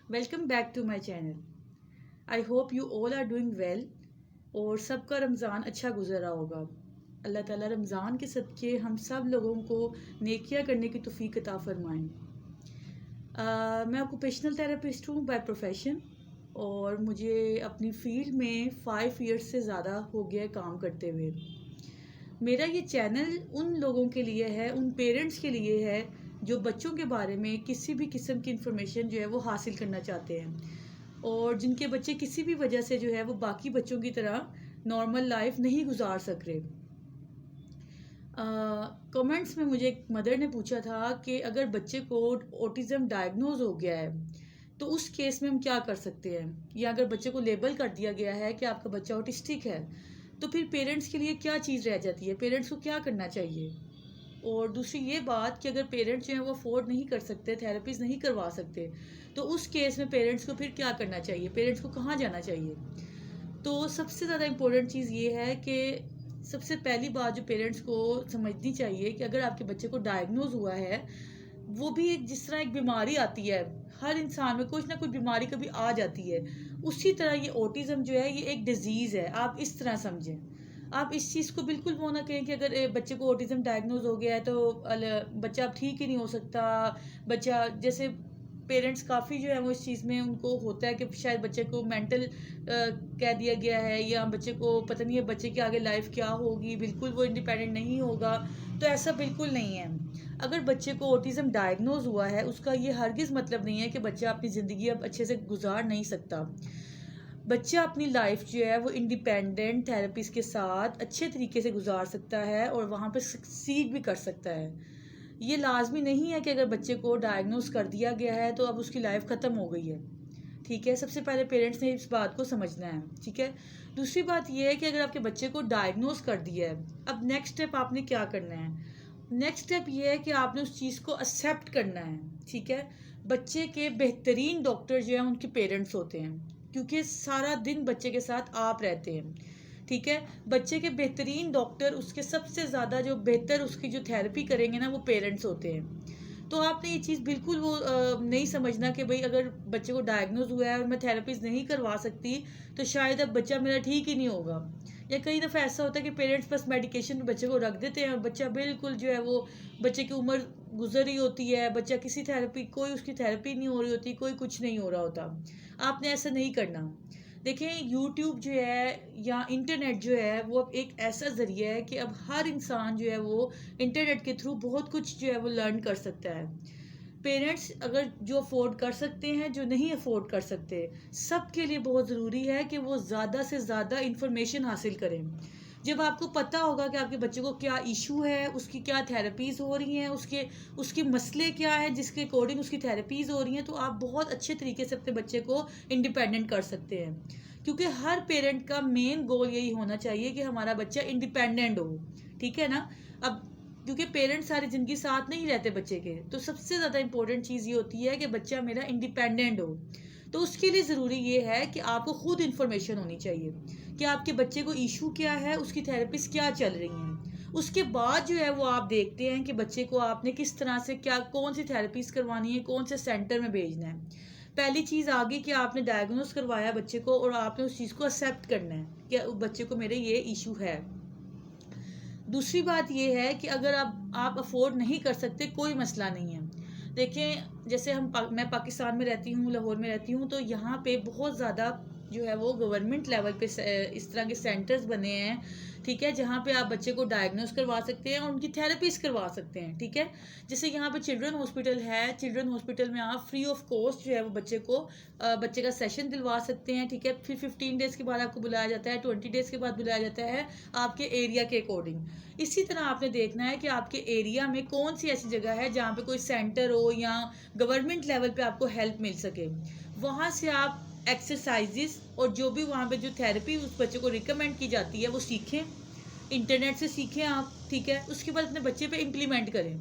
Welcome back to my channel. I hope you all are doing well और सबका रमज़ान अच्छा गुजर रहा होगा। अल्लाह ताला रमज़ान के सदक़े हम सब लोगों को नेकियां करने की तौफीक अता फरमाएं। मैं ऑक्यूपेशनल थेरेपिस्ट हूँ बाय प्रोफेशन और मुझे अपनी फील्ड में 5 इयर्स से ज़्यादा हो गया है काम करते हुए। मेरा ये चैनल उन लोगों के लिए है, उन पेरेंट्स के लिए है जो बच्चों के बारे में किसी भी किस्म की इंफॉर्मेशन जो है वो हासिल करना चाहते हैं और जिनके बच्चे किसी भी वजह से जो है वो बाकी बच्चों की तरह नॉर्मल लाइफ नहीं गुजार सक रहे। कमेंट्स में मुझे एक मदर ने पूछा था कि अगर बच्चे को ऑटिज़म डायग्नोज हो गया है तो उस केस में हम क्या कर सकते हैं, या अगर बच्चे को लेबल कर दिया गया है कि आपका बच्चा ऑटिस्टिक है तो फिर पेरेंट्स के लिए क्या चीज़ रह जाती है, पेरेंट्स को क्या करना चाहिए। और दूसरी ये बात कि अगर पेरेंट्स जो हैं वो अफोर्ड नहीं कर सकते, थेरेपीज़ नहीं करवा सकते, तो उस केस में पेरेंट्स को फिर क्या करना चाहिए, पेरेंट्स को कहाँ जाना चाहिए। तो सबसे ज़्यादा इम्पोर्टेंट चीज़ ये है कि सबसे पहली बात जो पेरेंट्स को समझनी चाहिए कि अगर आपके बच्चे को डायग्नोज हुआ है, वो भी एक जिस तरह एक बीमारी आती है, हर इंसान में कुछ ना कुछ बीमारी कभी आ जाती है, उसी तरह ये ऑटिज़म जो है ये एक डिजीज़ है। आप इस तरह समझें। आप इस चीज़ को बिल्कुल वो ना कहें कि अगर बच्चे को ऑटिज़म डायग्नोज हो गया है तो बच्चा अब ठीक ही नहीं हो सकता। बच्चा जैसे पेरेंट्स काफ़ी जो है वो इस चीज़ में उनको होता है कि शायद बच्चे को मेंटल कह दिया गया है, या बच्चे को पता नहीं है बच्चे की आगे लाइफ क्या होगी, बिल्कुल वो इंडिपेंडेंट नहीं होगा। तो ऐसा बिल्कुल नहीं है। अगर बच्चे को ऑटिज़म डायग्नोज हुआ है उसका ये हरगिज़ मतलब नहीं है कि बच्चा अपनी ज़िंदगी अब अच्छे से गुजार नहीं सकता। बच्चा अपनी लाइफ जो है वो इंडिपेंडेंट थेरेपीज़ के साथ अच्छे तरीके से गुजार सकता है और वहाँ पे सक्सीड भी कर सकता है। ये लाजमी नहीं है कि अगर बच्चे को डायग्नोस कर दिया गया है तो अब उसकी लाइफ ख़त्म हो गई है। ठीक है, सबसे पहले पेरेंट्स ने इस बात को समझना है। ठीक है, दूसरी बात ये है कि अगर आपके बच्चे को डायग्नोस कर दिया है, अब नेक्स्ट स्टेप आपने क्या करना है। नेक्स्ट स्टेप ये है कि आपने उस चीज़ को एक्सेप्ट करना है। ठीक है, बच्चे के बेहतरीन डॉक्टर जो हैं उनके पेरेंट्स होते हैं, क्योंकि सारा दिन बच्चे के साथ आप रहते हैं। ठीक है, बच्चे के बेहतरीन डॉक्टर, उसके सबसे ज़्यादा जो बेहतर उसकी जो थेरेपी करेंगे ना वो पेरेंट्स होते हैं। तो आपने ये चीज़ बिल्कुल वो नहीं समझना कि भाई अगर बच्चे को डायग्नोज हुआ है और मैं थेरेपीज़ नहीं करवा सकती तो शायद अब बच्चा मेरा ठीक ही नहीं होगा। या कई दफ़ा ऐसा होता है कि पेरेंट्स बस मेडिकेशन बच्चे को रख देते हैं और बच्चा बिल्कुल जो है वो, बच्चे की उम्र गुजर रही होती है, बच्चा किसी थेरेपी, कोई उसकी थेरेपी नहीं हो रही होती, कोई कुछ नहीं हो रहा होता। आपने ऐसा नहीं करना। देखें, यूट्यूब जो है या इंटरनेट जो है वो अब एक ऐसा ज़रिया है कि अब हर इंसान जो है वो इंटरनेट के थ्रू बहुत कुछ जो है वो लर्न कर सकता है। पेरेंट्स अगर जो अफोर्ड कर सकते हैं, जो नहीं अफोर्ड कर सकते, सबके लिए बहुत ज़रूरी है कि वो ज़्यादा से ज़्यादा इंफॉर्मेशन हासिल करें। जब आपको पता होगा कि आपके बच्चे को क्या इशू है, उसकी क्या थेरेपीज़ हो रही हैं, उसके उसके मसले क्या हैं जिसके अकॉर्डिंग उसकी थेरेपीज़ हो रही हैं, तो आप बहुत अच्छे तरीके से अपने बच्चे को इंडिपेंडेंट कर सकते हैं। क्योंकि हर पेरेंट का मेन गोल यही होना चाहिए कि हमारा बच्चा इंडिपेंडेंट हो। ठीक है ना। अब क्योंकि पेरेंट्स सारी ज़िंदगी साथ नहीं रहते बच्चे के, तो सबसे ज़्यादा इंपॉर्टेंट चीज़ ये होती है कि बच्चा मेरा इंडिपेंडेंट हो। तो उसके लिए ज़रूरी ये है कि आपको खुद इन्फॉर्मेशन होनी चाहिए कि आपके बच्चे को इशू क्या है, उसकी थेरेपीज़ क्या चल रही हैं। उसके बाद जो है वो आप देखते हैं कि बच्चे को आपने किस तरह से क्या, कौन सी थेरेपीज़ करवानी है, कौन से सेंटर में भेजना है। पहली चीज़ आ गई कि आपने डायग्नोस करवाया बच्चे को और आपने उस चीज़ को एक्सेप्ट करना है कि बच्चे को मेरे ये इशू है। दूसरी बात ये है कि अगर आप अफोर्ड नहीं कर सकते, कोई मसला नहीं है। देखें, जैसे मैं पाकिस्तान में रहती हूँ, लाहौर में रहती हूँ, तो यहाँ पे बहुत ज़्यादा जो है वो गवर्नमेंट लेवल पे इस तरह के सेंटर्स बने हैं। ठीक है, जहाँ पे आप बच्चे को डायग्नोस करवा सकते हैं और उनकी थेरेपीज़ करवा सकते हैं। ठीक है, जैसे यहाँ पे चिल्ड्रन हॉस्पिटल है, चिल्ड्रन हॉस्पिटल में आप फ्री ऑफ कॉस्ट जो है वो बच्चे का सेशन दिलवा सकते हैं। ठीक है, फिर 15 डेज़ के बाद आपको बुलाया जाता है, 20 डेज़ के बाद बुलाया जाता है, आपके एरिया के अकॉर्डिंग। इसी तरह आपने देखना है कि आपके एरिया में कौन सी ऐसी जगह है जहाँ पे कोई सेंटर हो या गवर्नमेंट लेवल पे आपको हेल्प मिल सके। वहाँ से आप एक्सरसाइजेस और जो भी वहाँ पे जो थेरेपी उस बच्चे को रिकमेंड की जाती है वो सीखें, इंटरनेट से सीखें आप। ठीक है, उसके बाद अपने बच्चे पे इम्प्लीमेंट करें।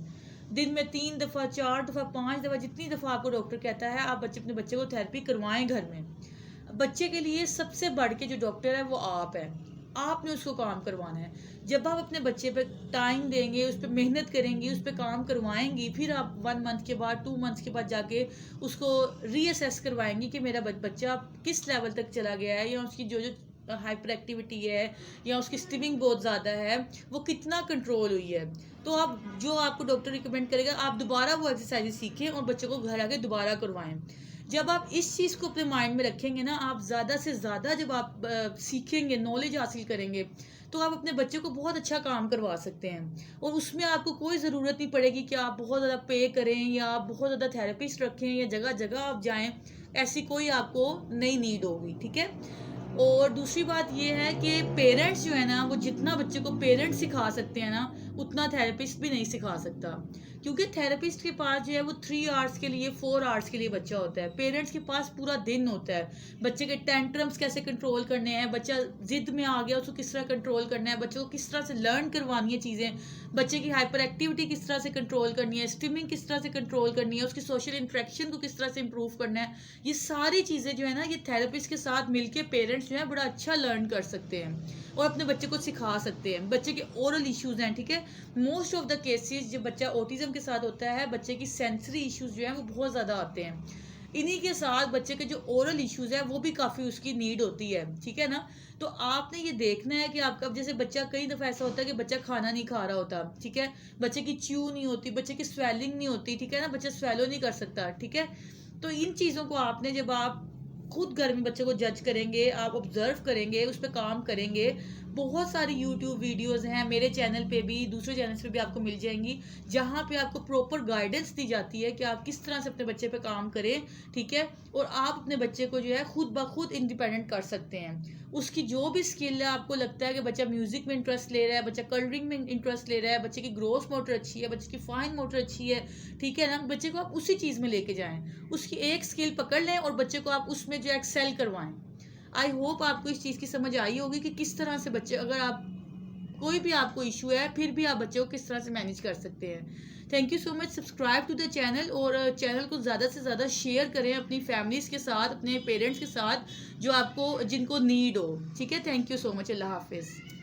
दिन में 3 दफ़ा, 4 दफ़ा, 5 दफ़ा, जितनी दफ़ा आपको डॉक्टर कहता है, आप अपने बच्चे को थेरेपी करवाएं घर में। बच्चे के लिए सबसे बढ़ के जो डॉक्टर है वो आप है। आपने उसको काम करवाना है। जब आप अपने बच्चे पे टाइम देंगे, उस पर मेहनत करेंगी, उस पर काम करवाएंगी, फिर आप 1 मंथ के बाद 2 मंथ्स के बाद जाके उसको रीअसेस करवाएंगी कि मेरा बच्चा किस लेवल तक चला गया है, या उसकी जो जो हाइपर एक्टिविटी है, या उसकी स्टिमिंग बहुत ज़्यादा है, वो कितना कंट्रोल हुई है। तो आप जो आपको डॉक्टर रिकमेंड करेगा, आप दोबारा वो एक्सरसाइज सीखें और बच्चों को घर आके दोबारा करवाएं। जब आप इस चीज़ को अपने माइंड में रखेंगे ना, आप ज़्यादा से ज़्यादा जब आप सीखेंगे, नॉलेज हासिल करेंगे, तो आप अपने बच्चे को बहुत अच्छा काम करवा सकते हैं। और उसमें आपको कोई ज़रूरत नहीं पड़ेगी कि आप बहुत ज़्यादा पे करें, या आप बहुत ज़्यादा थेरेपिस्ट रखें, या जगह जगह आप जाएं। ऐसी कोई आपको नई नीड होगी, ठीक है। और दूसरी बात ये है कि पेरेंट्स जो है ना, वो जितना बच्चे को पेरेंट्स सिखा सकते हैं ना, उतना थेरेपिस्ट भी नहीं सिखा सकता। क्योंकि थेरेपिस्ट के पास जो है वो 3 आवर्स के लिए, 4 आवर्स के लिए बच्चा होता है। पेरेंट्स के पास पूरा दिन होता है। बच्चे के टेंट्रम्स कैसे कंट्रोल करने हैं, बच्चा जिद में आ गया उसको किस तरह कंट्रोल करना है, बच्चों को किस तरह से लर्न करवानी है चीज़ें, बच्चे की हाइपर एक्टिविटी किस तरह से कंट्रोल करनी है, स्ट्रीमिंग किस तरह से कंट्रोल करनी है, उसकी सोशल इंट्रैक्शन को किस तरह से इंप्रूव करना है, ये सारी चीज़ें जो है ना, ये थेरेपिस्ट के साथ मिलके पेरेंट्स जो है बड़ा अच्छा लर्न कर सकते हैं और अपने बच्चे को सिखा सकते हैं। बच्चे के ओरल इश्यूज हैं, ठीक है, मोस्ट ऑफ द केसेस जब बच्चा ऑटिज्म के साथ होता है, बच्चे की सेंसरी इश्यूज जो है वो बहुत ज़्यादा आते हैं। इन्हीं के साथ बच्चे के जो ओरल इश्यूज है वो भी काफ़ी उसकी नीड होती है, ठीक है ना। तो आपने ये देखना है कि आपका, जैसे बच्चा कई दफ़ा ऐसा होता है कि बच्चा खाना नहीं खा रहा होता, ठीक है, बच्चे की च्यू नहीं होती, बच्चे की स्वेलिंग नहीं होती, ठीक है ना, बच्चा स्वेलो नहीं कर सकता, ठीक है। तो इन चीज़ों को आपने, जब आप खुद घर में बच्चे को जज करेंगे, आप ऑब्जर्व करेंगे, उस पर काम करेंगे, बहुत सारी यूट्यूब वीडियोस हैं, मेरे चैनल पे भी, दूसरे चैनल्स पे भी आपको मिल जाएंगी, जहाँ पे आपको प्रॉपर गाइडेंस दी जाती है कि आप किस तरह से अपने बच्चे पे काम करें, ठीक है। और आप अपने बच्चे को जो है खुद ब खुद इंडिपेंडेंट कर सकते हैं। उसकी जो भी स्किल है, आपको लगता है कि बच्चा म्यूजिक में इंटरेस्ट ले रहा है, बच्चा कलरिंग में इंटरेस्ट ले रहा है, बच्चे की ग्रोथ मोटर अच्छी है, बच्चे की फाइन मोटर अच्छी है, ठीक है ना, बच्चे को आप उसी चीज़ में लेके जाएं, उसकी एक स्किल पकड़ लें और बच्चे को आप उसमें जो एक्सेल करवाएं। आई होप आपको इस चीज़ की समझ आई होगी कि किस तरह से बच्चे, अगर आप कोई भी आपको इशू है, फिर भी आप बच्चे को किस तरह से मैनेज कर सकते हैं। Thank you so much. Subscribe to the channel, और चैनल को ज़्यादा से ज़्यादा शेयर करें अपनी फैमिलीज़ के साथ, अपने पेरेंट्स के साथ जो आपको, जिनको नीड हो, ठीक है। Thank you so much. अल्लाह हाफिज़।